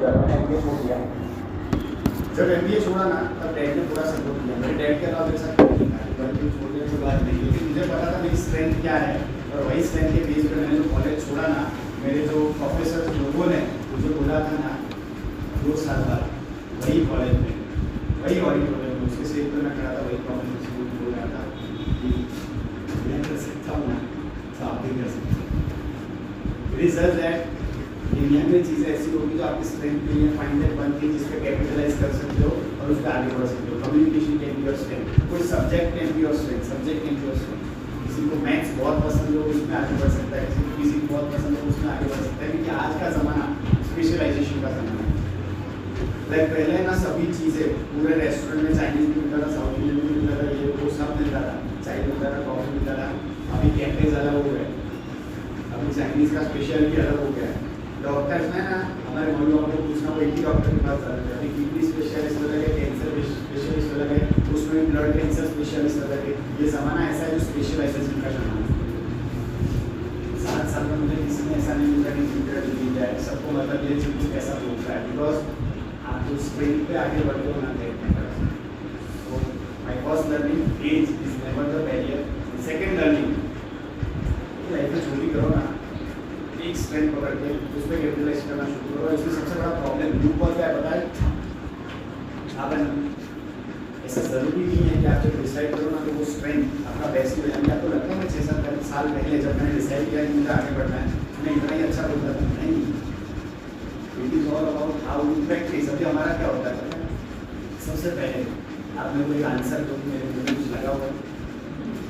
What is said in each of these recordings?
गया, मैंने MBA छोड़ दिया। जब MBA छोड़ा ना तब डैड ने पूरा सपोर्ट किया। मेरे डैड के अलावा मेरे साथ कोई नहीं था, MBA छोड़ने की बात नहीं, क्योंकि मुझे पता था मेरी स्ट्रेंथ क्या है, और वही स्ट्रेंथ के बेस पर मैंने जो कॉलेज छोड़ा ना, मेरे जो प्रोफेसर लोगों ने मुझे बोला था ना 2 साल बाद वही कॉलेज में, वही ऑडिटोरियम में, उसके स्टेज पर मैं खड़ा था, वही प्रोफेसर से बोल रहा था कि मैं कर सकता हूँ ना, तो आप भी कर सकते हैं। रिजल्ट दैट इंडिया में चीज़ें ऐसी होगी जो आपकी स्ट्रेंथ के लिए फाइंड दैट वन थिंग जिस पे कैपिटलाइज कर सकते हो और उस पर आगे बढ़ सकते हो। Communication can be your strength, कोई subject can be your strength, subject can be your strength. किसी को मैथ्स बहुत पसंद हो उसमें आगे बढ़ सकता है, किसी को बहुत पसंद हो उसमें आगे बढ़ सकता है, क्योंकि आज का ज़माना स्पेशलाइजेशन का ज़माना है। लाइक पहले ना सभी चीज़ें पूरे रेस्टोरेंट में चाइनीज़ भी मिलता था, साउथ इंडियन भी मिलता था, ये वो सब मिलता था, चाय मिलता था, कॉफ़ी मिलता था। अभी कैफेज अलग हो गए, अभी चाइनीज़ का स्पेशलिटी अलग हो गया है। डॉक्टर्स में ना हमारे मम्मी पापा को पूछना, वो एक ही डॉक्टर के पास जाते थे। अभी किडनी स्पेशलिस्ट अलग है, कैंसर स्पेशलिस्ट अलग है, उसमें ब्लड कैंसर स्पेशलिस्ट अलग है। ये ज़माना ऐसा है जो स्पेशलाइजेशन का ज़माना है। 7 साल में मुझे किसी ने ऐसा नहीं मिला कि इंटरव्यू दी जाए, सबको मतलब ये चीज़ कैसा बोलता है, बिकॉज आप जो स्ट्रेंथ पे आगे बढ़ते हो ना देखने। तो my first learning age is never the barrier. Second learning life में छोटी करो ना, एक स्ट्रेंथ पकड़ के उस पर कैपिटलाइज करना शुरू करो। इसमें सबसे बड़ा प्रॉब्लम ग्रुप और क्या है पता है, आप ऐसा ज़रूरी नहीं है कि आप जब डिसाइड करो ना तो वो स्ट्रेंथ आपका बेस्ट हो जाएगा। आपको लगता है मैं 6-7 साल पहले जब मैंने डिसाइड किया कि मुझे आगे बढ़ना है, मैं इतना ही अच्छा बोलता था, नहीं, it is all about how you practice. अभी हमारा क्या होता है, सबसे पहले आपने कोई आंसर दो, मेरे मुझे कुछ लगा हुआ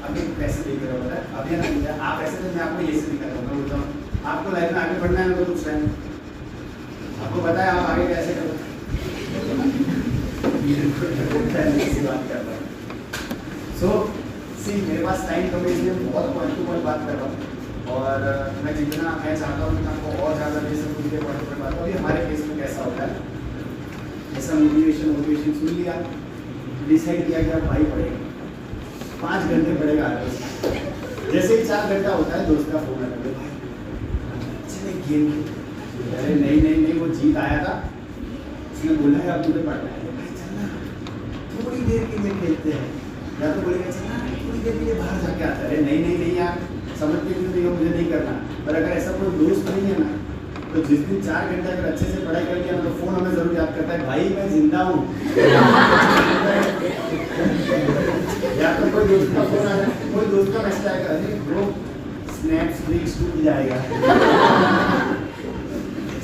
अभी पैसे दे रहा होता है, अभी ना आप ऐसे तो मैं आपको ये से दिखा रहा हूँ, आपको लाइफ में आगे बढ़ना है तो कुछ टाइम आपको पता है आप आगे कैसे करो बात कर रहा हूँ। सो सी मेरे पास टाइम कम है इसलिए बहुत पॉइंट टू पॉइंट बात कर रहा हूँ, और मैं जितना मैं चाहता हूँ कि आपको और ज़्यादा दे सकूँ ये पॉइंट पर बात। अभी हमारे केस में कैसा होता है, ऐसा मोटिवेशन सुन लिया, डिसाइड किया कि आप भाई पढ़ेगा 5 घंटे पढ़ेगा, जैसे ही 4 घंटा होता है दोस्त का फोन आता है, चले गेम खेलते। अरे नहीं वो जीत आया था, उसने बोला है अब मुझे पढ़ना है, भाई चलना थोड़ी देर के लिए खेलते हैं, या तो बोलेगा चलना थोड़ी देर के लिए बाहर जाके आता है। अरे नहीं यार समझते नहीं हो, मुझे नहीं करना। पर अगर ऐसा कोई दोस्त नहीं है ना, तो जिस दिन 4 घंटे अगर अच्छे से पढ़ाई कर लिया ना तो फोन हमें जरूर याद करता है, भाई मैं जिंदा हूँ। या तो कोई दोस्त का फोन आ जाए, कोई दोस्त का मैसेज आएगा, अरे ब्रो स्नैप स्ट्रीक्स टूट जाएगा।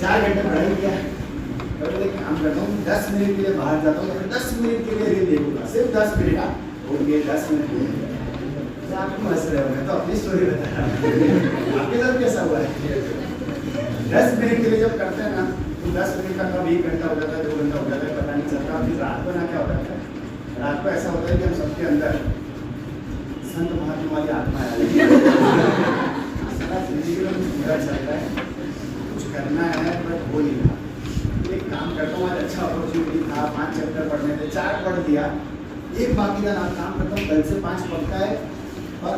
4 घंटे पढ़ाई किया, कभी एक काम करता हूँ 10 मिनट के लिए बाहर जाता हूँ, 10 मिनट के लिए रील देखूंगा, सिर्फ 10 मिनट हो गए, 10 मिनट आप क्यों हंस रहे हो, मैं तो अपनी स्टोरी बता रहा हूँ, आपके साथ कैसा हुआ है। 10 मिनट के लिए जब करते हैं ना तो 10 मिनट का कब 1 घंटा हो जाता है, 2 घंटा हो जाता है, पता नहीं चलता। फिर रात को ना क्या होता है, रात को ऐसा होता है कि हम सबके अंदर संत महात्मा वाली आत्मा आ जाती है, सारा जिंदगी में कुछ बुरा चल रहा है, कुछ करना है बट हो नहीं रहा। एक काम करता हूँ, आज अच्छा अपॉर्चुनिटी था, 5 चैप्टर पढ़ने थे, 4 पढ़ दिया, एक बाकी का नाम काम करता हूँ, कल से 5 पढ़ता है, और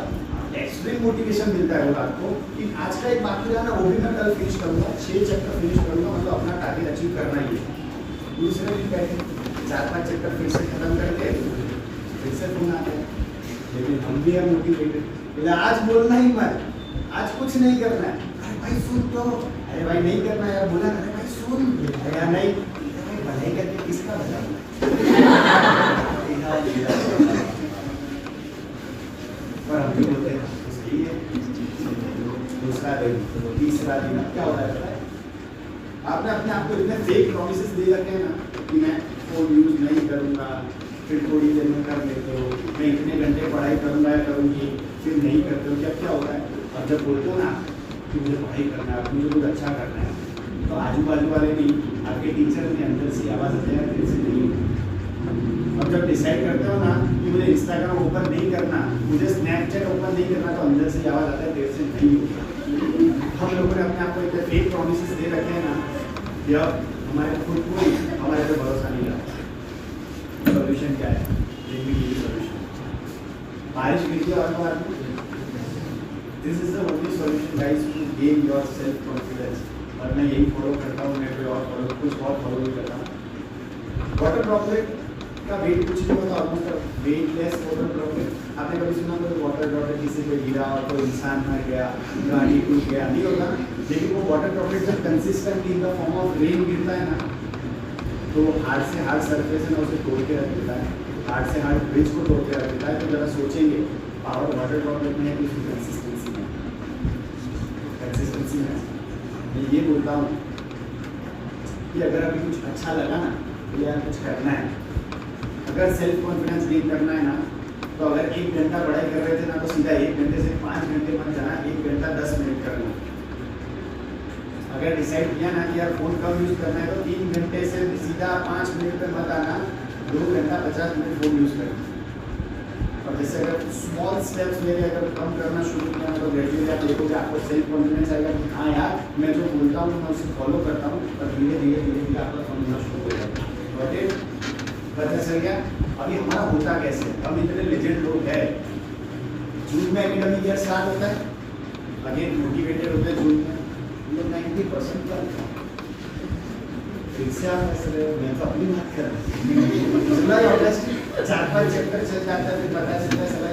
एक्सट्रीम मोटिवेशन मिलता है वो रात को कि आज का एक बाकी रहा ना वो भी मैं कल फिनिश करूँगा, 6 चैप्टर फिनिश करूँगा, मतलब अपना टारगेट अचीव करना ही है। दूसरे दिन बैठे 4-5 चैप्टर फिर से खत्म करके फिर से फोन आते हैं, लेकिन हम भी है मोटिवेटेड, बोले आज बोलना ही मत, आज कुछ नहीं करना है। अरे भाई सुन तो, अरे भाई नहीं करना यार, बोला अरे भाई सुन, अरे नहीं भलाई करके किसका भला और हम भी बोलते हैं सही है। दूसरा दिन, तीसरा दिन क्या होता है, आपने अपने आप को इतने फेक प्रॉमिसेस दे रखे हैं ना कि मैं फोन यूज नहीं करूँगा, फिर थोड़ी देर में कर लेते हो, मैं इतने घंटे पढ़ाई करूँगा या करूँगी, फिर नहीं करते हो। जब क्या होता है, अब जब बोलते हो ना कि मुझे पढ़ाई करना है, मुझे कुछ अच्छा करना है, तो आजू बाजू वाले नहीं, आपके टीचर के अंदर से आवाज़ आती है फिर से नहीं। अब जब डिसाइड करते हो ना कि मुझे इंस्टाग्राम ओपन नहीं करना, मुझे स्नैपचैट ओपन नहीं करना, तो अंदर से आवाज़ आता है देर से नहीं होगा। हम लोगों ने अपने आप को इतने फेक प्रॉमिसेस दे रखे हैं ना कि अब हमारे खुद को हमारे पे भरोसा नहीं रहा। सोल्यूशन क्या है, सोल्यूशन बारिश गिरती है और this is the only solution guys to gain your self confidence. और मैं यही फॉलो करता हूँ, मैं कोई और कुछ और फॉलो नहीं करता हूँ। वाटर ड्रॉपलेट का वेट कुछ नहीं होता, ऑलमोस्ट वेटलेस वाटर ड्रॉपलेट। आपने कभी सुना कोई वाटर ड्रॉपलेट किसी पे गिरा और कोई इंसान मर गया, गाड़ी टूट गया, नहीं होता। लेकिन वो वाटर ड्रॉपलेट जब consistently in the form of rain गिरता है ना, तो हार्ड से हार्ड सरफेस है ना उसे तोड़ के रख देता है, हार्ड से हार्ड ब्रिज को तोड़ के रख देता है। तो जरा सोचेंगे पावर वाटर ड्रॉपलेट में है कि उसकी कंसिस्टेंसी में, कंसिस्टेंसी में मैं ये बोलता हूँ कि अगर अभी कुछ अच्छा लगा ना तो यार कुछ करना है। अगर सेल्फ कॉन्फिडेंस गेन करना है ना, तो अगर 1 घंटा पढ़ाई कर रहे थे ना, तो सीधा 1 घंटे से 5 घंटे मत जाना, 1 घंटा 10 मिनट करना। अगर डिसाइड किया ना कि यार फ़ोन कम यूज़ करना है, तो 3 घंटे से सीधा 5 मिनट पे मत आना, 2 घंटा 50 मिनट फ़ोन यूज़ करना। और जैसे अगर स्मॉल स्टेप्स लेके अगर कम करना शुरू किया तो ग्रेजुअली आप देखोगे आपको सेल्फ कॉन्फिडेंस आएगा कि हाँ यार मैं जो बोलता हूँ मैं उसे फॉलो करता हूँ, और धीरे धीरे धीरे धीरे आपका कम होना शुरू हो जाएगा। पता चल गया। अभी हमारा होता कैसे, हम इतने लेजेंड लोग हैं, जून में एकेडमिक ईयर स्टार्ट होता है, अगेन मोटिवेटेड होते हैं जून में, हम लोग 90% का फिर से आप ऐसे मैं तो अपनी बात कर रहा हूँ 4-5 चैप्टर चल जाता है, फिर पता चलता है सलाह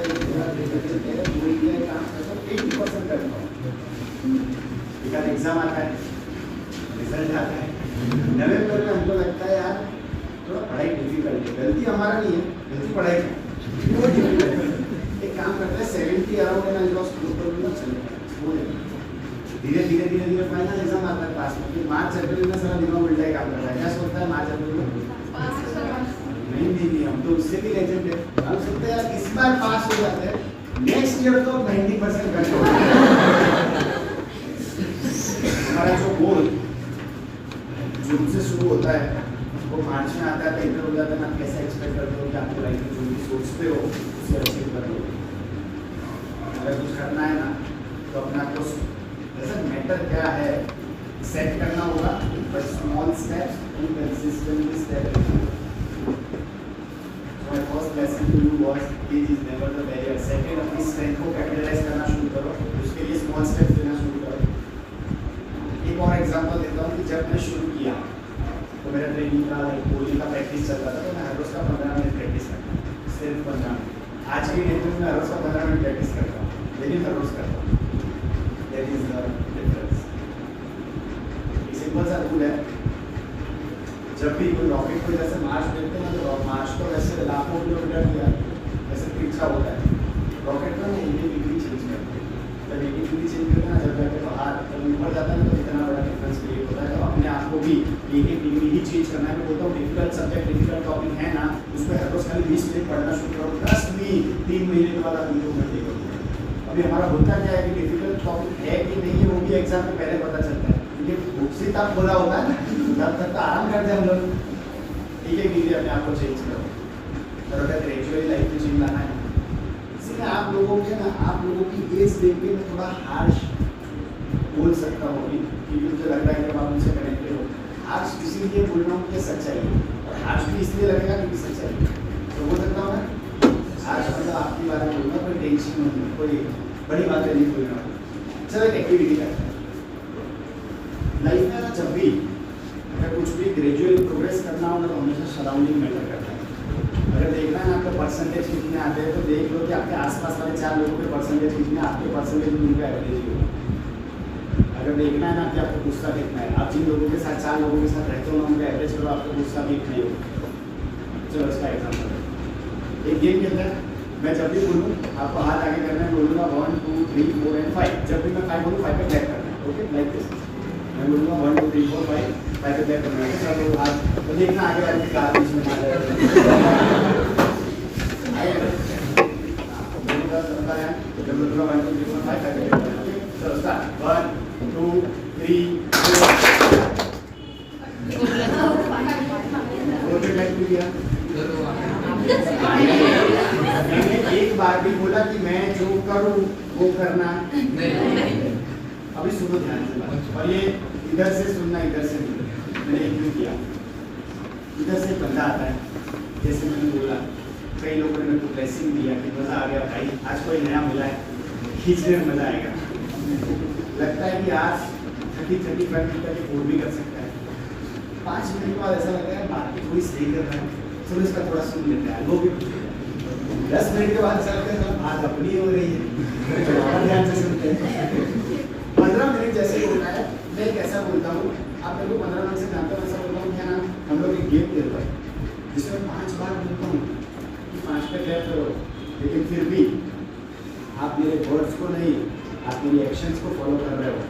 काम करता हूँ 80% करता हूँ। एक आध एग्जाम आता है, रिजल्ट आता है, नवंबर में हमको लगता है यार थोड़ा पढ़ाई डिफिकल्ट है। गलती हमारा नहीं है, गलती पढ़ाई का। एक काम करते हैं 70 अराउंड है ना, चल धीरे धीरे धीरे धीरे फाइनल एग्जाम आता है पास में, फिर मार्च अप्रैल में सारा दिमाग उल्टा ही काम करता है। क्या सोचता है मार्च अप्रैल में नहीं, हम तो उससे भी लेजेंड है, हम सोचते हैं यार इस बार पास हो जाते हैं, नेक्स्ट ईयर तो 90% कर दो। हमारा जो गोल जून से शुरू होता है वो मार्च में आता है, तो इंटर हो जाता है ना, कैसे एक्सपेक्ट करते हो कि आपकी लाइफ में जो भी सोचते हो उसे अचीव कर लो। अगर कुछ करना है ना तो अपने आप को डजंट मैटर क्या है सेट करना होगा, but small steps and consistently step. My first lesson to you was age is never the barrier. Second, अपनी स्ट्रेंथ को कैपिटलाइज करना शुरू करो, उसके लिए स्मॉल स्टेप्स लेना शुरू करो। एक और एग्जांपल देता हूँ कि जब मैं शुरू किया तो मेरा ट्रेनिंग का बोलने का प्रैक्टिस चल रहा था, तो मैं हर रोज़ का 15 मिनट प्रैक्टिस करता हूँ, सिर्फ 15 मिनट। आज की डेट में मैं हर रोज़ का 15 मिनट प्रैक्टिस करता हूँ, लेकिन हर रोज़ करता हूँ। That is the difference. Simple सा रूल है, जब भी कोई रॉकेट को जैसे मार्च देते हैं तो मार्च तो वैसे लाखों किलोमीटर किया वैसे तिरछा होता है, रॉकेट का ना 80 डिग्री चेंज करते हैं। जब 80 डिग्री चेंज करते हैं ना, जब जाके बाहर जब ऊपर जाता है तो इतना बड़ा डिफरेंस क्रिएट होता है। तो अपने आप को भी 80 डिग्री ही चेंज करना है। मैं बोलता हूँ डिफिकल्ट सब्जेक्ट डिफिकल्ट टॉपिक है ना, उसमें हर रोज खाली 20 मिनट पढ़ना शुरू करो, 10 भी 3 महीने के बाद आप इम्प्रूवमेंट देखोगे। अभी हमारा होता क्या है कि डिफिकल्ट टॉपिक है कि नहीं है वो भी एग्जाम में पहले पता चलता है, क्योंकि बुक से तब बोला होता है ना, तब तक तो आराम करते हैं हम लोग। एक डिग्री अपने आप को चेंज करो, और अगर ग्रेजुअली लाइफ में चेंज लाना है, इसलिए आप लोगों के ना, आप लोगों की एज देख के मैं थोड़ा हार्श बोल सकता हूँ अभी, क्योंकि मुझे लग रहा है कि आप उनसे कनेक्टेड हो। हार्श इसीलिए बोल रहा हूँ कि सच्चाई है, और हार्श भी इसलिए लगेगा क्योंकि सच्चाई है। तो बोल सकता हूँ मैं आज मतलब आपकी बात बोलूँगा, कोई टेंशन नहीं, कोई बड़ी बातें नहीं बोल रहा हूँ। चलो एक एक्टिविटी करते हैं लाइफ में ना, जब भी अगर कुछ भी ग्रेजुअली प्रोग्रेस करना होगा तो हमेशा सराउंडिंग मैटर करता है। अगर देखना है ना आपके परसेंटेज कितने आते हैं, तो देख लो कि आपके आसपास वाले 4 लोगों के परसेंटेज कितने, आपके परसेंटेज में उनका एवरेज ही होगा। अगर देखना है ना कि आपको गुस्सा कितना है, आप जिन लोगों के साथ 4 लोगों के साथ रहते हो ना, उनका एवरेज करो, आपको गुस्सा भी इतना ही होगा। चलो इसका एग्जाम्पल एक गेम खेलते हैं। मैं जब भी बोलूँ आपको हाथ आगे करना है, बोलूँगा 1 2 3 4 एंड 5। जब भी मैं 5 बोलूँ 5 पे क्लैप करना है, ओके लाइक दिस। मैं बोलूँगा 1 2 3 4 5 5 पे क्लैप करना है। चलो हाथ तो देखना आगे वाले की कार बीच में आ जाएगा। जब मैं बोलूँगा 1 2 3 4 5 पे क्लैप करना है। चलो स्टार्ट 1 2 3 4 पे क्लैप किया। मैंने एक बार भी बोला कि मैं जो करूं वो करना नहीं। अभी सुनो ध्यान से बात, और ये इधर से सुनना इधर से नहीं। मैंने क्यों किया, इधर से बंदा आता है, जैसे मैंने बोला कई लोगों ने मेरे को ब्लेसिंग दिया कि मज़ा आ गया भाई, आज कोई नया मिला है, खींचने में मज़ा आएगा। लगता है कि आज 30-35 मिनट तक फोन भी कर सकता है। 5 मिनट के बाद ऐसा लगता है बात थोड़ी सही कर रहा है, चलो इसका थोड़ा सुन लेते हैं, वो भी 10 मिनट के बाद ऐसा लगता है बात अपनी हो रही है, तो और ध्यान से सुनते हैं। 15 मिनट जैसे होता है, मैं कैसा बोलता हूँ, आप मेरे को 15 मिनट से जानते हो, ऐसा बोलता हूँ क्या ना, हम लोग एक गेम खेल रहे हैं जिसमें 5 बार बोलता हूँ कि 5 पे क्लियर करो, लेकिन फिर भी आप मेरे वर्ड्स को नहीं, आप मेरी एक्शंस को फॉलो कर रहे हो।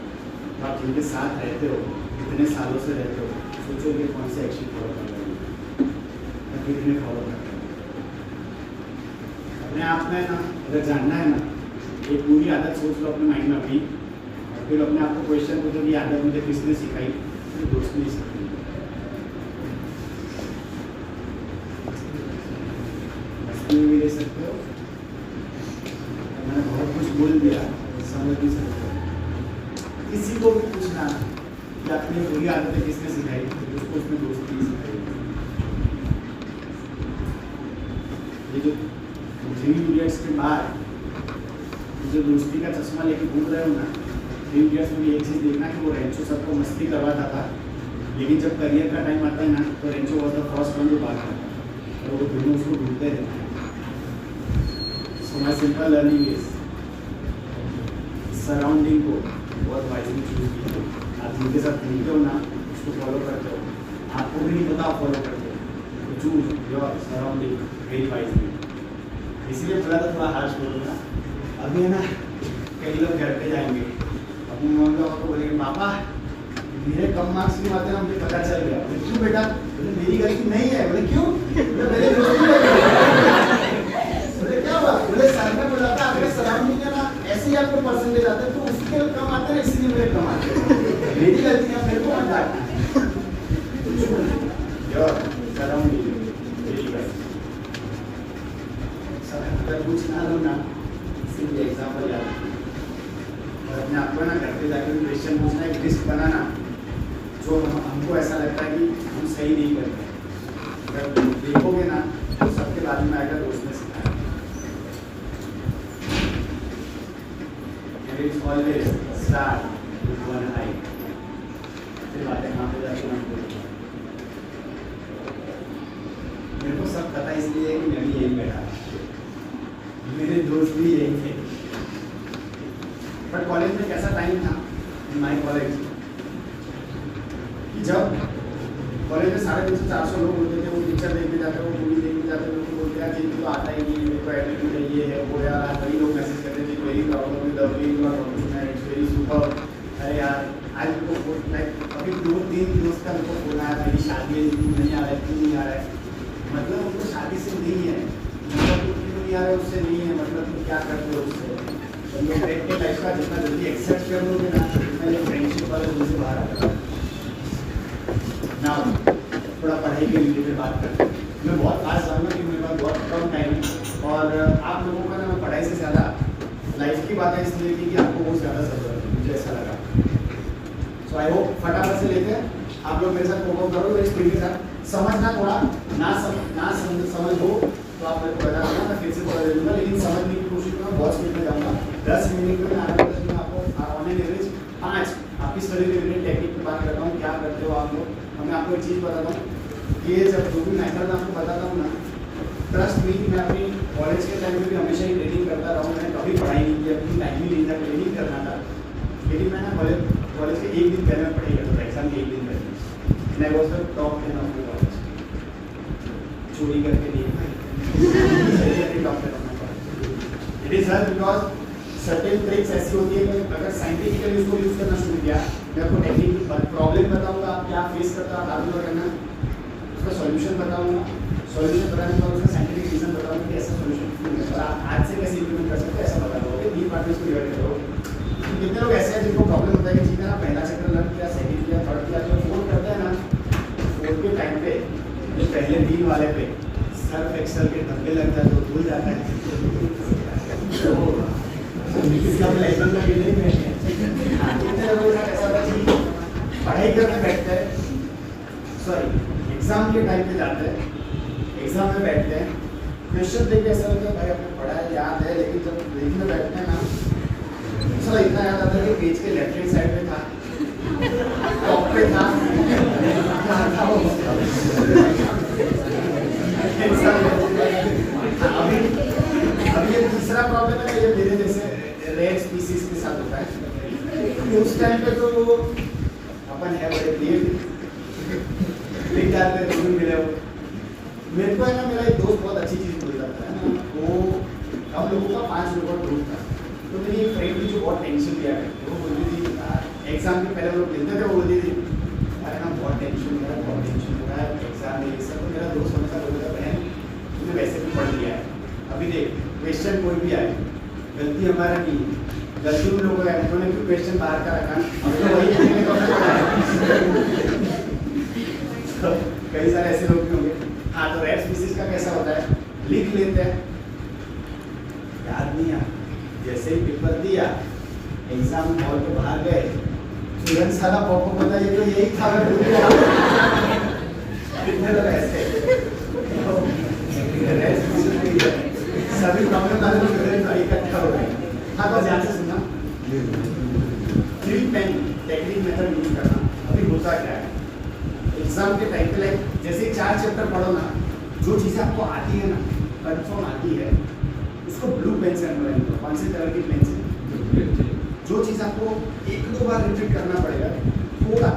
तो आप जिनके साथ रहते हो, इतने सालों से रहते हो, सोचो कि कौन से एक्शन फॉलो कर रहे हो, कितने फॉलो कर रहे हो। अपने आप में ना अगर जानना है ना, एक पूरी आदत सोच लो अपने माइंड में अभी, और फिर अपने आप को क्वेश्चन पूछो कि आदत मुझे किसने सिखाई, तो दोस्त ने सिखाई। मस्ती भी ले सकते हो, मैंने बहुत कुछ बोल दिया, समझ भी सकते हो। किसी को भी पूछना कि अपनी बुरी आदतें किसने सिखाई, तो उसको उसने दोस्त ने सिखाई। ये जो 3 इडियट्स के बाद जो दोस्ती का चश्मा लेके घूम रहे हो ना, 3 इडियट्स में भी एक चीज़ देखना कि वो रेंचो सबको मस्ती करवाता था, लेकिन जब करियर का टाइम आता है ना, तो Rancho was the first one जो भागता था, और वो दोनों उसको ढूंढते रहते हैं। So my simple learning is surrounding को बहुत वाइजली चूज कीजिए। आप जिनके साथ घूमते हो ना, उसको फॉलो करते हो, आपको भी नहीं पता आप फॉलो करते हो, तो choose your surrounding very wisely. इसलिए बोला था थोड़ा हार्श बोलूँगा। अभी है ना, कई लोग घर पे जाएंगे, अपनी मम्मी पापा को बोलेंगे पापा मेरे कम मार्क्स क्यों आते हैं, मुझे पता चल गया। बोले क्यों बेटा? बोले मेरी गलती नहीं है। बोले क्यों? बोले मेरे दोस्त की गलती है। बोले क्या हुआ? बोले सर ने बोला था अगर सराउंडिंग है ना ऐसे ही आपको परसेंटेज आते हैं, तो उसके कम आते हैं, इसीलिए मेरे कम आते हैं। मेरी गलती है, मेरे को मत डांटना। Your surrounding very wise. अगर कुछ ना लो ना, सिर्फ एग्जाम्पल याद रखो, और अपने आप को ना घर पे जाकर क्वेश्चन पूछना, एक लिस्ट बनाना जो हमको ऐसा लगता है कि हम सही नहीं कर रहे। अगर देखोगे ना तो सबके बारे में आएगा दोस्त ने सिखाया। ऑलवेज स्टार्ट विद वन आई। फिर बातें कहाँ पे जाकर हमको मेरे को सब पता इसलिए है कि मैं भी यही बैठा, मेरे दोस्त भी यही थे। बट कॉलेज में कैसा टाइम था इन माई कॉलेज कि जब कॉलेज में 350-400 लोग होते थे, वो पिक्चर देखने जाते, वो मूवी देखने जाते, लोग बोलते हैं कि तो आता ही नहीं, मेरे को एटीट्यूड है, ये है वो यार। कई लोग मैसेज करते थे very problem with the way you are talking, it's very super. अरे यार आज को लाइक अभी 2-3 दोस्त का उनको बोला है मेरी शादी है, नहीं आ रहा है, क्यों नहीं आ रहा है? मतलब उनको शादी से नहीं है, मतलब क्यों नहीं आ रहा है उससे नहीं है, मतलब तुम क्या करते हो उससे। के लाइफ का जितना जल्दी एक्सेप्ट कर लोगे ना, उतना ये फ्रेंडशिप वाले दिन से बाहर आता है ना। थोड़ा पढ़ाई के रिलेटेड बात करते हैं। मैं बहुत खास जानूँगा कि मेरे पास बहुत कम टाइम है, और आप लोगों का ना मैं पढ़ाई से ज़्यादा लाइफ की बातें इसलिए की कि आपको बहुत ज़्यादा ज़रूरत है, मुझे ऐसा लगा। सो आई होप फटाफट से लेते हैं आप लोग मेरे साथ कोप करो, मेरी स्पीड के साथ समझना। थोड़ा ना समझ हो तो आप मेरे को बता देना, मैं फिर से थोड़ा दे दूँगा, लेकिन समझने की कोशिश करूँगा, बहुत स्पीड में जाऊँगा। 10 मिनट में आगे 10 मिनट आपको ऑन एन एवरेज 5 आपकी स्टडी रिलेटेड टेक्निक पर बात करता हूँ, क्या करते हो आप लोग। मैं आपको एक चीज़ बताता हूँ, ये जब जो भी मेथड मैं आपको बताता हूँ ना, ट्रस्ट मी, मैं अपनी कॉलेज के टाइम में भी हमेशा ही ट्रेनिंग करता रहा हूँ। मैंने कभी पढ़ाई नहीं की, अपनी टाइम ही नहीं था, ट्रेनिंग करना था। लेकिन मैं ना कॉलेज के एक दिन पहले मैं पढ़ाई करता था, एग्जाम के एक दिन पहले। मैं वो सब टॉप थे ना अपने कॉलेज, चोरी करके नहीं it is her because certain tricks ऐसी होती है कि अगर साइंटिफिकली उसको यूज करना शुरू किया, मैं आपको टेक्निक प्रॉब्लम बताऊंगा, आप क्या फेस करता है आगे करना, उसका सॉल्यूशन बताऊंगा, सॉल्यूशन बताने के बाद उसका साइंटिफिक रीजन बताऊंगा कि ऐसा सॉल्यूशन और आप आज से कैसे इम्प्लीमेंट कर सकते हैं, ऐसा बता दोगे। 3 पार्ट में इसको डिवाइड करो। कितने लोग ऐसे हैं जिनको प्रॉब्लम होता है कि ठीक है ना, पहला चैप्टर लर्न किया, सेकंड किया, थर्ड किया, जो फोर्थ करते हैं ना, फोर्थ के टाइम पे जो पहले 3 वाले पे सर्फ एक्सेल के धब्बे लग जाए तो भूल जाता है। सब लेवल का ये नहीं बैठे। कितने लोगों के साथ ऐसा होता है कि पढ़ाई करने बैठते हैं, सॉरी एग्जाम के टाइम पे जाते हैं, एग्जाम में बैठते हैं, क्वेश्चन देख के ऐसा लगता है भाई आपने पढ़ा है, याद है, लेकिन जब लिखने बैठते हैं ना, साला इतना याद आता है कि पेज के लेफ्ट हैंड साइड में था पे था क्या था वो अभी अब ये तीसरा प्रॉब्लम है, ये मेरे जैसे रेयर स्पीसीज के साथ होता है। उस टाइम पे तो अपन है बड़े प्लीज डालते हैं मिले हो। मेरे को है ना, मेरा एक दोस्त बहुत अच्छी चीज़ बोल जाता है ना, वो हम लोगों का 5 लोगों का ग्रुप था। तो मेरी एक फ्रेंड थी जो बहुत टेंशन लिया है, वो बोलती थी एग्जाम के पहले हम लोग मिलते थे, वो बोलती थी अरे ना बहुत टेंशन हो रहा है एग्जाम में ये सब। तो मेरा दोस्त हमेशा बोलता बहन तुमने वैसे भी पढ़ लिया है, अभी देख क्वेश्चन कोई भी आए गलती हमारा नहीं, गलती उन लोगों का है, उन्होंने भी क्वेश्चन बाहर का रखा, हम तो वही लिखने का तो कई सारे ऐसे लोग भी होंगे। हाँ, तो रेयर स्पीसीज का कैसा होता है, लिख लेते हैं, याद नहीं आया, जैसे ही पेपर दिया एग्जाम हॉल के बाहर गए, तुरंत साला पॉपअप पता ये तो यही था ऐसे सभी प्रॉब्लम वाले लोग इकट्ठा हो गए। हाँ, तो ध्यान से सुनना, three pen technique method use करना। अभी होता क्या है, एग्जाम के टाइम पे लाइक जैसे 4 चैप्टर पढ़ो ना, जो चीज़ें आपको आती है ना, कंफर्म आती है, उसको ब्लू पेन से अंडरलाइन करो। कौन से कलर की पेन से? जो चीज़ आपको 1-2 बार रिपीट करना पड़ेगा, थोड़ा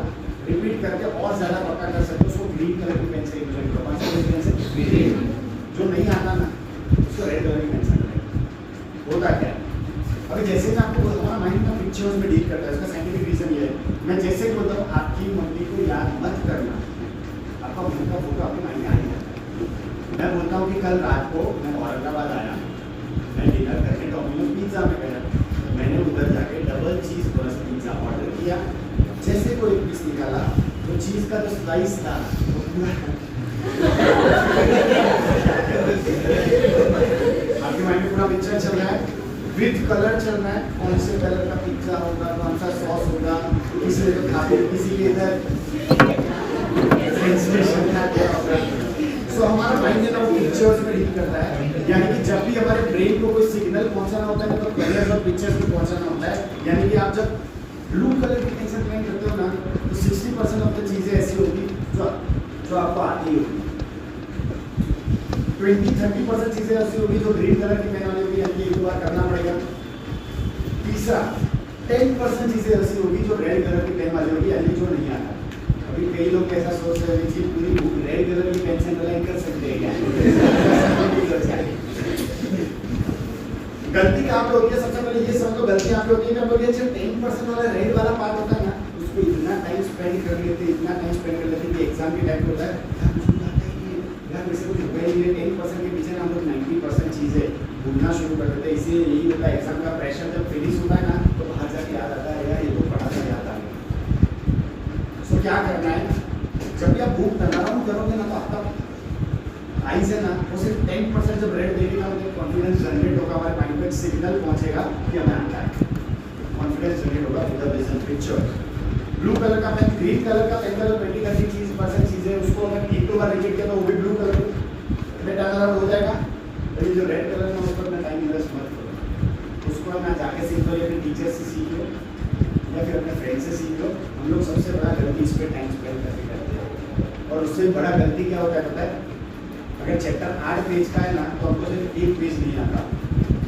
रिपीट करके और ज़्यादा पक्का कर सकते हो, उसको ग्रीन कलर की पेन से अंडरलाइन करो। कौन से पेन से? जो नहीं आता ना, उसको रेड कलर की पेन से अंडरलाइन। होता क्या है, अभी जैसे मैं आपको बोलता हूँ, माइंड का पिक्चर्स में डील करता है, इसका साइंटिफिक रीजन ये है। मैं जैसे बोलता हूँ आपकी मम्मी को याद मत करना, आपका मम्मी का फोटो आपके माइंड में आ ही जाता है। मैं बोलता हूँ कि कल रात को मैं औरंगाबाद आया, मैं डिनर करके डोमिनोज पिज्ज़ा में गया, मैंने उधर जाके डबल चीज़ बर्स पिज्ज़ा ऑर्डर किया। जैसे कोई पीस निकाला तो चीज़ का जो स्लाइस था वो पूरा आपके माइंड में पूरा पिक्चर चल रहा है, विद कलर चल रहा है, कौन से कलर का पिज्ज़ा होगा, कौन सा सॉस होगा, किसी ने तो खाते, किसी के इधर सो हमारा माइंड है ना वो पिक्चर्स में डील करता है। यानी कि जब भी हमारे ब्रेन को कोई सिग्नल पहुंचाना होता है तो कलर्स और पिक्चर्स में पहुंचाना होता है। यानी कि आप जब ब्लू कलर की पेंसिल पेन करते हो ना, तो 60% ऑफ द चीज़ें ऐसी होगी जो आपको आती होगी, 20-30% चीज़ें ऐसी होगी जो ग्रीन कलर की पेन वाली होगी, यानी एक बार करना पड़ेगा। तीसरा 10% चीज़ें ऐसी होगी जो रेड कलर की पेन वाली होगी, यानी जो नहीं आता। अभी कई लोग ऐसा सोच रहे हैं कि पूरी बुक रेड कलर की पेन से अंडरलाइन कर सकते हैं क्या? गलती कहाँ पे होती है, सबसे पहले ये समझो गलती यहाँ पे होती है कि हम लोग ये जो 10% वाला रेड वाला पार्ट होता है ना, उसको इतना टाइम स्पेंड कर लेते कि एग्जाम के टाइम पे होता है यार वैसे कुछ हो गया नहीं, 10% के पीछे ना हम लोग 90% चीज़ें भूलना शुरू कर देते हैं। इसीलिए यही होता है, एग्जाम का प्रेशर जब फिनिश होता है ना, तो बाहर जाके याद आता है यार ये तो पढ़ा था, याद आ गया। सो क्या करना है, जब भी आप बुक टर्न करोगे ना, तो आपका आइज है ना, वो सिर्फ 10% जब रेड देगी ना, तो कॉन्फिडेंस जनरेट होगा, हमारे माइंड में सिग्नल पहुंचेगा कि हमें आता है, कॉन्फिडेंस जनरेट होगा with the vision picture. Blue colour का पेन, ग्रीन कलर का पेन कलर 20-30% चीज़ें, उसको अगर 1-2 बार रिपीट किया तो वो भी ब्लू कलर में टर्न अराउंड हो जाएगा। लेकिन जो रेड कलर में, उस पर अपना टाइम इन्वेस्ट मत करो, उसको ना जाके सीख लो, या फिर टीचर से सीख लो, या फिर अपने फ्रेंड से सीख लो। हम लोग सबसे बड़ा गलती इस पर टाइम स्पेंड करके करते हैं, और उससे बड़ा गलती क्या होता है पता है, अगर चैप्टर 8 पेज का है ना, तो हमको सिर्फ 1 पेज नहीं आता,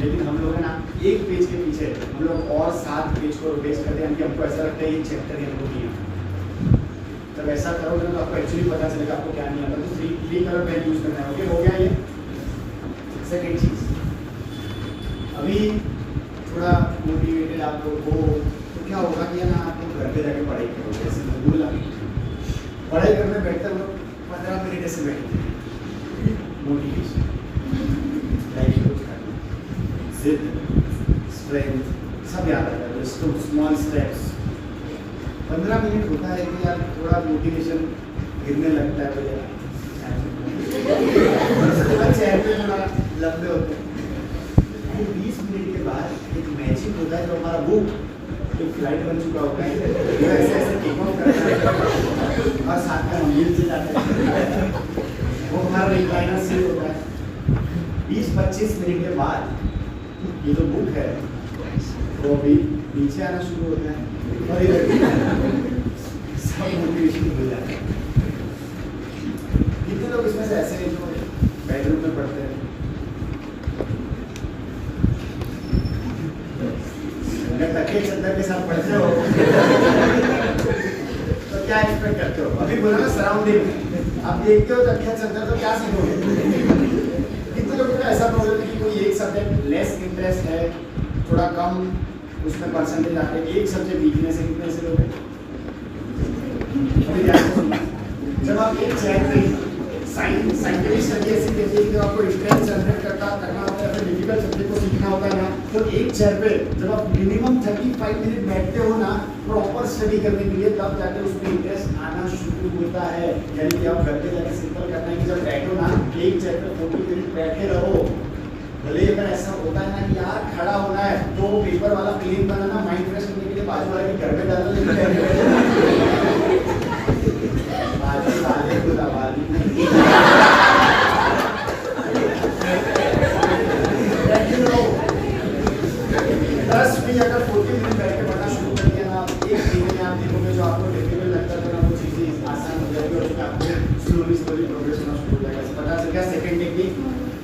लेकिन हम लोग है ना 1 पेज के पीछे हम लोग और 7 पेज को रिप्लेस करते हैं, कि हमको ऐसा लगता है ये चैप्टर हमको नहीं आता। जब ऐसा करोगे ना, तो आपको एक्चुअली पता चलेगा आपको क्या नहीं आता। तो 3 कलर पेन यूज़ करना है। ओके, हो गया ये। सेकेंड चीज़, अभी थोड़ा मोटिवेटेड आप लोग हो तो क्या होगा कि ना, आप लोग घर पे जाके पढ़ाई करो। जैसे मैं बोला, पढ़ाई करने बैठते हम लोग 15 मिनट ऐसे बैठते हैं, मोटिवेशन, लाइफ कुछ करना, जिद, स्ट्रेंथ सब याद आ जाए, स्मॉल स्टेप्स। 15 मिनट होता है कि यार थोड़ा मोटिवेशन गिरने लगता है, भैया चेहरे पे थोड़ा लंबे होते हैं। 20 मिनट के बाद एक मैजिक होता है, जो हमारा बुक एक फ्लाइट बन चुका होता है, वो ऐसे ऐसे टेक ऑफ करता है और साथ में हम मिल से जाते हैं, वो हमारा रिक्लाइनर सीट होता है। 20-25 मिनट के बाद ये जो बुक है वो भी नीचे आना शुरू होता है, और ये और मोटिवेशन मिल जाता है। कितने लोग इसमें से ऐसे हैं जो बेडरूम में पढ़ते हैं? अगर तकिए चद्दर के साथ पढ़ते हो तो क्या एक्सपेक्ट करते हो? अभी बोला ना सराउंडिंग, आप देखते हो तकिया चद्दर तो क्या सीखोगे? कितने लोगों का ऐसा प्रॉब्लम है कि कोई एक सब्जेक्ट लेस इंटरेस्ट है, थोड़ा कम उसमें परसेंटेज आते हैं, एक सब्जेक्ट वीकनेस है, कितने ऐसे लोग हैं? अभी ध्यान से सुनना, जब आप एक चैट पे साइंटिफिक स्टडी ऐसी कहती है कि जब आपको इंटरेस्ट जनरेट करना होता है, फिर डिफिकल्ट सब्जेक्ट को सीखना होता है ना, तो एक चेयर पे जब आप मिनिमम 35 मिनट बैठते हो ना प्रॉपर स्टडी करने के लिए, तब जाके उसमें इंटरेस्ट आना शुरू होता है। यानी कि आप घर पे जाके सिंपल करना है कि जब बैठो ना एक चेयर पे 40 मिनट बैठे रहो। भले अगर ऐसा होता है ना कि यार खड़ा होना है तो पेपर वाला क्लीन बनाना, माइंड फ्रेश करने के लिए बाजू वाले के घर में डालना, बाजू वाले को दबाली नहीं। अगर 40 मिनट बैठ के पढ़ना शुरू कर दिया ना, आप एक महीने में आप देखोगे जो आपको डिफिकल्ट लगता है ना वो चीज़ें आसान हो जाएगी और उसमें आपको स्लोली प्रोग्रेस होना शुरू हो जाएगा। पता चल गया सेकंड टेक्निक,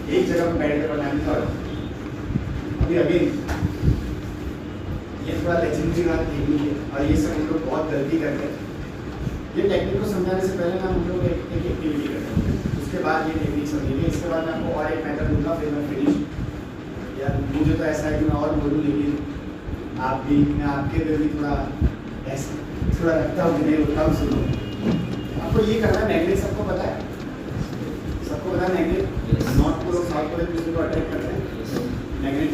एक जगह पर बैठ के पढ़ना है। अभी ये थोड़ा लेजेंडरी वाला टेक्निक है और ये सब हम लोग बहुत गलती करते हैं। ये टेक्निक को समझाने से पहले ना हम लोग एक एक्टिविटी करते हैं, उसके बाद ये टेक्निक समझेंगे। इसके बाद मैं आपको और एक मेथड दूंगा, फिर मैं फिनिश। यार मुझे तो ऐसा है कि मैं और बोलूँ, लेकिन आप भी, मैं आपके लिए भी थोड़ा ऐसा थोड़ा रखता हूँ कि नहीं उतना सुनो। आपको ये करना है, मैग्नेट सबको पता है, सबको पता है मैग्नेट, नॉर्थ पोल और साउथ पोल एक दूसरे को अट्रैक्ट करते हैं। मैग्नेट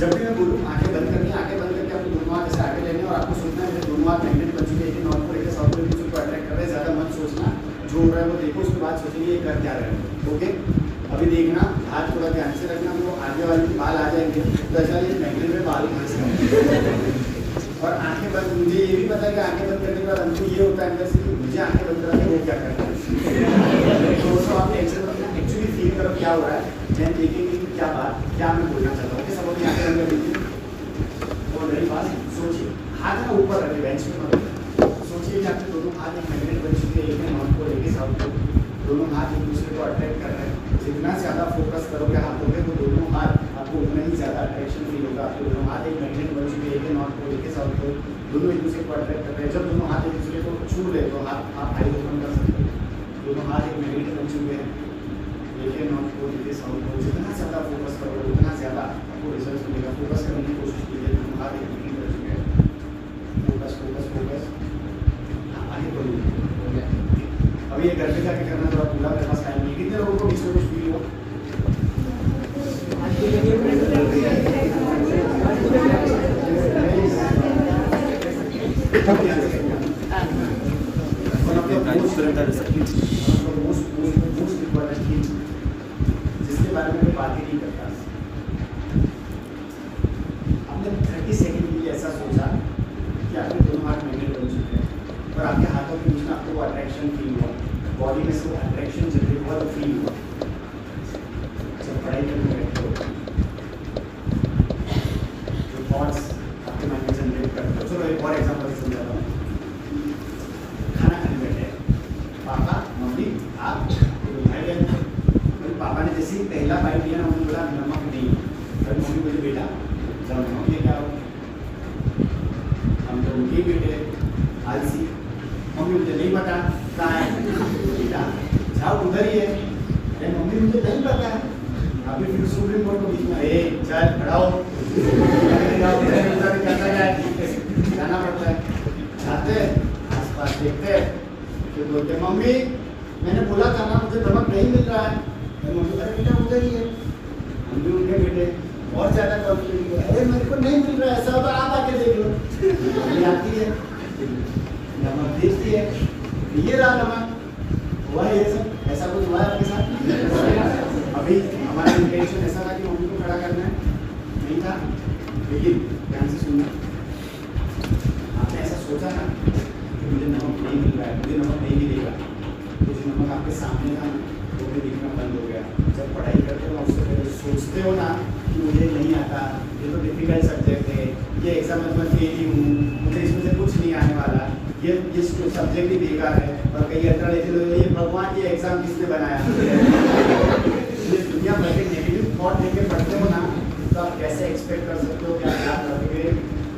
जब भी मैं बोलूँ आंखें बंद करनी, आंखें बंद करके आपको दोनों हाथ ऐसे आगे लेने और आपको सोचना है दोनों हाथ मैग्नेट बन चुके हैं, नॉर्थ पोल एक साउथ पोल एक दूसरे को अट्रैक्ट कर रहे हैं। ज़्यादा मत सोचना, जो हो रहा है वो देखो, उसके बाद सोचेंगे ये कर क्या रहे हैं। ओके, अभी देखना, हाथ थोड़ा ध्यान से रखना, वो आगे वाले के बाल आ जाएंगे तो ऐसा ये मैग्नेट में बाल घास और आंखें बंद। मुझे ये भी पता है कि आंखें बंद करने के बाद हमको ये होता है अंदर से कि मुझे आंखें बंद करके वो क्या करना है। तो आप टेंशन मत लेना, एक्चुअली फील करो क्या हो रहा है, मैं देखेंगे कि क्या बात, क्या मैं बोलना चाहता हूँ। सब अपनी आंखें बंद कर दीजिए और मेरी बात सोचिए, हाथ ना ऊपर रखे बेंच पे मत, सोचिए कि आपके दोनों हाथ एक मैग्नेट बन चुके हैं, एक है नॉर्थ पोल एक है साउथ पोल, दोनों हाथ एक दूसरे को अट्रैक्ट कर रहे हैं। जितना ज़्यादा फोकस करोगे हाथों पे तो दोनों हाथ आपको उतना ही ज़्यादा अट्रैक्शन फील होगा। आपके दोनों हाथ एक मैग्नेट बन चुके हैं, एक है नॉर्थ पोल एक है साउथ पोल, दोनों एक दूसरे को अट्रैक्ट कर रहे हैं। जब दोनों हाथ एक दूसरे को छू ले तो हाथ आप हाई ओपन कर सकते हो। दोनों हाथ एक मैग्नेट बन चुके हैं, एक है नॉर्थ पोल एक है साउथ पोल। जितना ज़्यादा फोकस करोगे उतना ज़्यादा आपको रिजल्ट मिलेगा। फोकस करने की कोशिश कीजिए, दोनों हाथ एक मैग्नेट बन चुके हैं। फोकस फोकस फोकस, आगे बढ़िए। अभी ये घर पे जाके करना, थोड़ा पूरा मेरे पास टाइम नहीं। कितने लोगों को बीच में कुछ फील हो? जिसके बारे में मैं बात ही नहीं करता, आपने 30 सेकंड के लिए ऐसा सोचा कि आपके दोनों हाथ मैग्नेट बन चुके हैं और आपके हाथों के बीच में आपको वो अट्रैक्शन फील हुआ, बॉडी में से वो अट्रैक्शन जनरेट हुआ, तो फील हुआ। जब पढ़ाई करने बैठे हो जो थॉट्स आपके माइंड में जनरेट करते हो, चलो एक और एग्जांपल समझाता हूँ। खाना खाने बैठे, पापा मम्मी आप भाई बहन, पापा ने जैसे ही पहला बाइट लिया ना, उन्होंने बोला नमक नहीं, फिर मम्मी बोली बेटा जाओ नमक ले क्या हो। हम तो उनके बेटे आलसी, मम्मी मुझे नहीं पता कहाँ है, बेटा जाओ उधर ही है। अरे मम्मी मुझे नहीं पता है। अभी फिर सुप्रीम कोर्ट को बीच में, ए चल खड़ाओ, जाना पड़ता है। जाते आस पास देखते फिर बोलते मम्मी मैंने बोला था ना मुझे नमक नहीं मिल रहा है। मम्मी अरे बेटा उधर ही है। हम भी उनके बेटे और ज़्यादा कॉन्फिडेंट, अरे मेरे को नहीं मिल रहा है, ऐसा होता आप आके देख लो। मम्मी आती है, नमक देखती है, ये रहा नमक, हुआ है ये सब। ऐसा कुछ हुआ है आपके साथ? अभी हमारा इंटेंशन ऐसा था कि मम्मी को खड़ा करना है, नहीं था, लेकिन ध्यान से सुनना, आपने ऐसा सोचा ना कि मुझे नमक नहीं मिल रहा है, मुझे नमक नहीं मिलेगा, तो जो नमक आपके सामने था वो भी दिखना बंद हो गया। जब पढ़ाई करते हो उससे पहले सोचते हो ना कि मुझे नहीं आता, ये तो डिफिकल्ट सब्जेक्ट है, ये एग्जाम में मैं फेल ही हूँ, मुझे इसमें से कुछ नहीं आने वाला, ये सब्जेक्ट ही बेकार है। और कई अल्टरनेटिव लोग ये भगवान ये एग्जाम किसने बनाया ये दुनिया भर के नेगेटिव थॉट लेके पढ़ते हो ना, तो आप कैसे एक्सपेक्ट कर सकते हो कि आप याद रखोगे।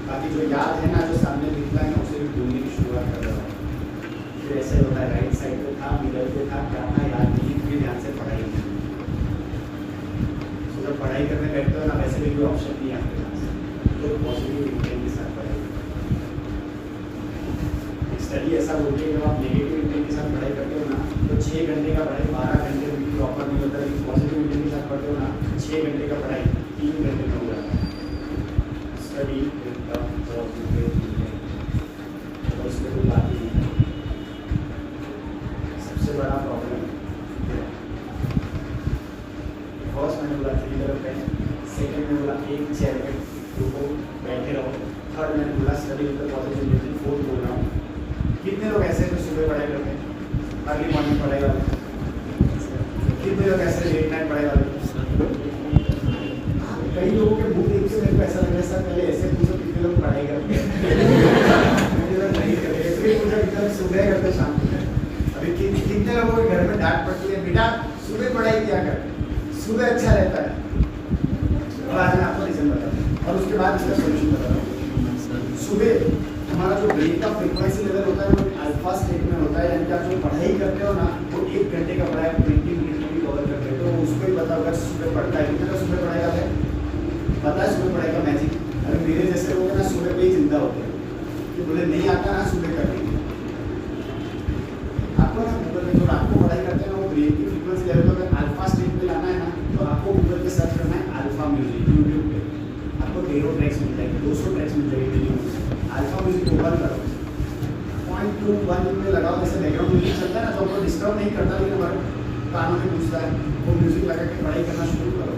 बाकी जो याद है ना, जो सामने दिखता है ना, उसे भी भूलने की शुरुआत कर रहा है। फिर ऐसे होता है, राइट साइड पे था, मिडल पे था, क्या था याद नहीं, फिर ध्यान से पढ़ाई नहीं। तो जब पढ़ाई करने बैठते हो ना, वैसे भी कोई ऑप्शन नहीं है आपके पास, तो पॉजिटिव इंटेंट के साथ पढ़ाई। स्टडी ऐसा बोलती है जब आप नेगेटिव इंटेंट के साथ पढ़ाई करते हो ना, तो 6 घंटे का पढ़ाई 12 घंटे भी प्रॉपर नहीं होता, लेकिन पॉजिटिव इंटेंट के साथ पढ़ते हो ना, 6 घंटे का पढ़ाई 3 घंटे में हो जाता है। स्टडी उसमें कोई बात नहीं है। सबसे बड़ा प्रॉब्लम फर्स्ट मैंने बोला 3 तरफ है, सेकेंड में बोला एक चेयर पे रुको बैठे रहो, थर्ड मैंने बोला study with positive intention, fourth बोल रहा हूँ कितने लोग ऐसे जो सुबह पढ़ाई करते हैं, अर्ली मॉर्निंग पढ़ाई वाले, कितने लोग ऐसे लेट नाइट पढ़ाई वाले। कई लोगों के मुंह देख के मेरे को ऐसा लग रहा है सर पहले ऐसे पूछो कितने लोग पढ़ाई करते हैं नहीं करते, फिर पूछो कितने लोग सुबह करते शाम को। अभी कितने लोगों के घर में डांट पड़ती है, बेटा सुबह पढ़ाई किया कर, सुबह अच्छा रहता है। और आज मैं आपको रीजन बताता हूँ और उसके बाद इसका सोल्यूशन बताता हूँ। सुबह हमारा जो ब्रेन का फ्रीक्वेंसी लेवल होता है वो अल्फा स्टेट में होता है, यानी कि आप जो पढ़ाई करते हो ना, वो 1 घंटे का पढ़ाई 20 मिनट में भी कवर कर लेते हो। उसको ही पता होगा सुबह पढ़ता है, कितना सुबह पढ़ाई करता है, पता है सुबह पढ़ाई का मैजिक। अरे मेरे जैसे लोग ना सुबह पे ही चिंता होती है कि बोले नहीं आता ना सुबह कर लेंगे। आपको ना गूगल में जो आपको पढ़ाई करते हैं ना, वो ब्रेन की फ्रीक्वेंसी लेवल को अगर अल्फा स्टेट में लाना है ना, तो आपको गूगल पे सर्च करना है अल्फा म्यूजिक, यूट्यूब पे आपको 1.5 ट्रैक्स मिल जाएगी, 200 ट्रैक्स मिल जाएगी। अल्फा म्यूजिक ओपन करो, 0.21 में लगाओ, जैसे बैकग्राउंड म्यूजिक चलता है ना, तो आपको डिस्टर्ब नहीं करता, लेकिन हमारे कानों में घुसता है, वो म्यूजिक लगा के पढ़ाई करना शुरू करो।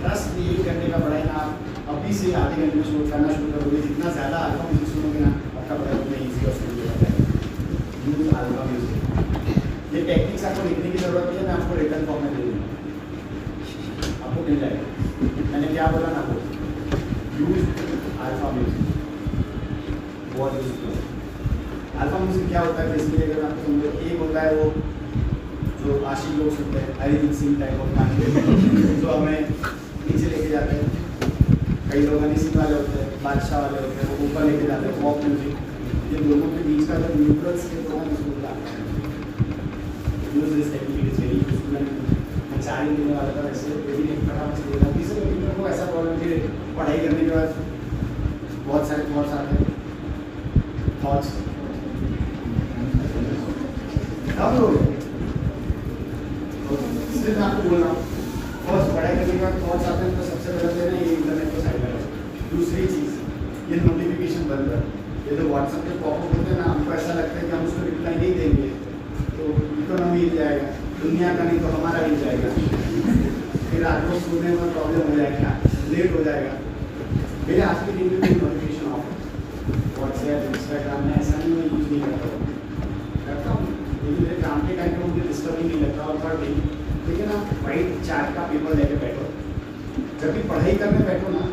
10 घंटे का पढ़ाई ना आप अभी से आधे घंटे में शुरू करना शुरू करोगे, जितना ज़्यादा अल्फा म्यूजिक सुनोगे ना, आपका पढ़ाई उतना ईजी और सुन जाता है। यूज अल्फा म्यूजिक, ये टेक्निक्स आपको लिखने की जरूरत नहीं है, मैं आपको रिटर्न फॉर्म में दे दूँगा, आपको मिल जाएगा। मैंने क्या बोला ना, वो यूज अल्फा म्यूजिक, बहुत यूजफुल। अल्फा म्यूजिक क्या होता है बेसिकली, अगर आपको समझो, एक होता है वो जो आशिक लोग सुनते हैं, अरिजीत सिंह टाइप ऑफ गाने जो हमें नीचे लेके जाते हैं, कई लोग हनी सिंह वाले होते हैं, बादशाह वाले होते हैं, वो ऊपर लेके जाते हैं, पॉप म्यूजिक। ये दोनों के बीच का जो न्यूट्रल स्टेट होगा उसको बोलते हैं use this technique, is very useful. मैं 4 ही देने वाला था, वैसे कोई नहीं फटाफट से देगा। किसी लोगों को ऐसा प्रॉब्लम कि पढ़ाई करने के बाद बहुत सारे थॉट्स आते हैं, थॉट्स अब लोग सिर्फ आपको बोल रहा हूँ, फर्स्ट पढ़ाई करने के बाद थॉट्स आते हैं, तो सबसे पहले ना ये इंटरनेट को साइड करो। दूसरी चीज़, ये नोटिफिकेशन बंद करो। ये जो व्हाट्सएप पे पॉपअप होते हैं ना, हमको ऐसा लगता है कि हम उसको रिप्लाई नहीं देंगे तो इकोनॉमी हिल जाएगा, दुनिया का नहीं तो हमारा हिल जाएगा, फिर रात को सोने में प्रॉब्लम हो जाएगा, लेट हो जाएगा। मेरे आज की दिन में नोटिफिकेशन ऑफ है, व्हाट्सएप इंस्टाग्राम में ऐसा नहीं, मैं यूज़ नहीं करता हूँ, लेकिन मेरे काम के टाइम पर मुझे डिस्टर्ब नहीं लगता। और थर्ड थिंग, लेकिन आप वाइट चार्ट का पेपर लेके बैठो, जब भी पढ़ाई करने बैठो ना,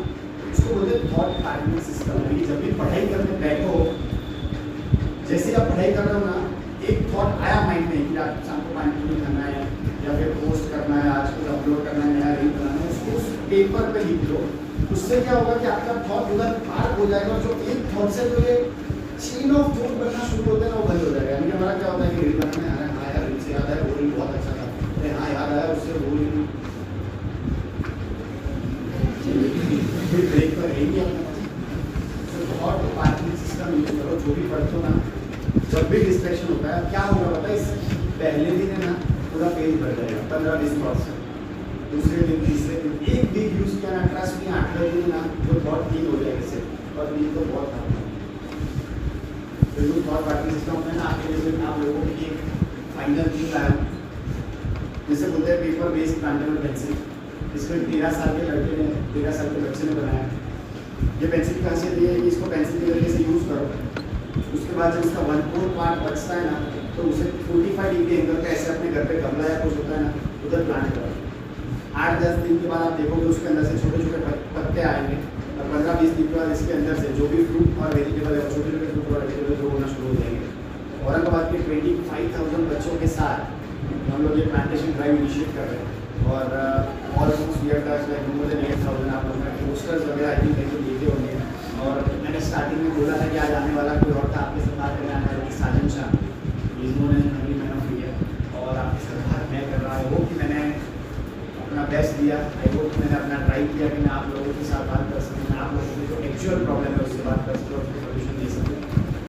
इसको बोलते हैं थॉट पार्किंग सिस्टम। यानी जब भी पढ़ाई करने बैठो, जैसे आप पढ़ाई कर रहे हो ना, एक थॉट आया माइंड में कि आज शाम को पानी खाना है या फिर पोस्ट करना है, आज कुछ अपलोड करना है, नया रील बनाना है, उसको उस पेपर पे लिख लो। उससे क्या होगा कि आपका थॉट उधर पार्क हो जाएगा, और जो एक थॉट से जो ये चेन ऑफ थॉट बनना शुरू होता है ना, वो बंद हो जाएगा। यानी हमारा क्या होता है कि रील बनाने आ रहा है, हाँ यार रील से याद है, वो रील बहुत अच्छा था, अरे हाँ याद आया उससे वो रील ब्रेक पर रहेगी अपने पास। थॉट पार्किंग सिस्टम यूज करो, जो भी पढ़ते हो ना, जब भी डिस्ट्रैक्शन होता है क्या होगा पता है, इससे पहले दिन है ना पूरा पेज भर जाएगा, 15-20 थॉट्स। दूसरे दिन, तीसरे दिन, एक वीक यूज किया ना, ट्रस्ट में 8वें दिन ना वो थॉट ठीक हो जाएगा इससे। और नींद तो बहुत आता है। तो जो थॉट पार्किंग सिस्टम होता है ना, आपके लिए आप लोगों की एक फाइनल थिंग लाया, जैसे बोलते हैं पेपर बेस्ड प्लांटेबल पेंसिल। इसको 13 साल के लड़के ने, 13 साल के बच्चे ने बनाया। ये पेंसिल की खासियत ये है कि इसको पेंसिल के तरीके से यूज़ करो, उसके बाद जब इसका 1/4 पार्ट बचता है ना, तो उसे 45 डिग्री एंगल पे ऐसे अपने घर पे गमला या कुछ होता है ना, उधर प्लांट करो। 8-10 दिन के बाद आप देखोगे उसके अंदर से छोटे छोटे पत्ते आएंगे, 15-20 दिन के बाद इसके अंदर से जो भी फ्रूट और वेजिटेबल है, छोटे छोटे फ्रूट और वेजिटेबल ग्रो होना शुरू हो जाएंगे। औरंगाबाद के 25,000 बच्चों के साथ हम लोग ये प्लांटेशन ड्राइव इनिशिएट कर रहे हैं और almost we have touch like more than 8,000। आप लोगों ने पोस्टर्स वगैरह आई थिंक कहीं देखे होंगे। और मैंने स्टार्टिंग में बोला था कि आज आने वाला कोई और था आपके साथ बात करने आने वाला साजन शाह, इन्होंने फैमिली मैन ऑफ इंडिया, और आपके साथ बात मैं कर रहा हूँ कि मैंने अपना बेस्ट दिया। आई होप कि मैंने अपना ट्राई किया कि मैं आप लोगों के साथ बात कर सकूँ, मैं आप लोगों की जो एक्चुअल प्रॉब्लम है उससे बात कर सकूँ।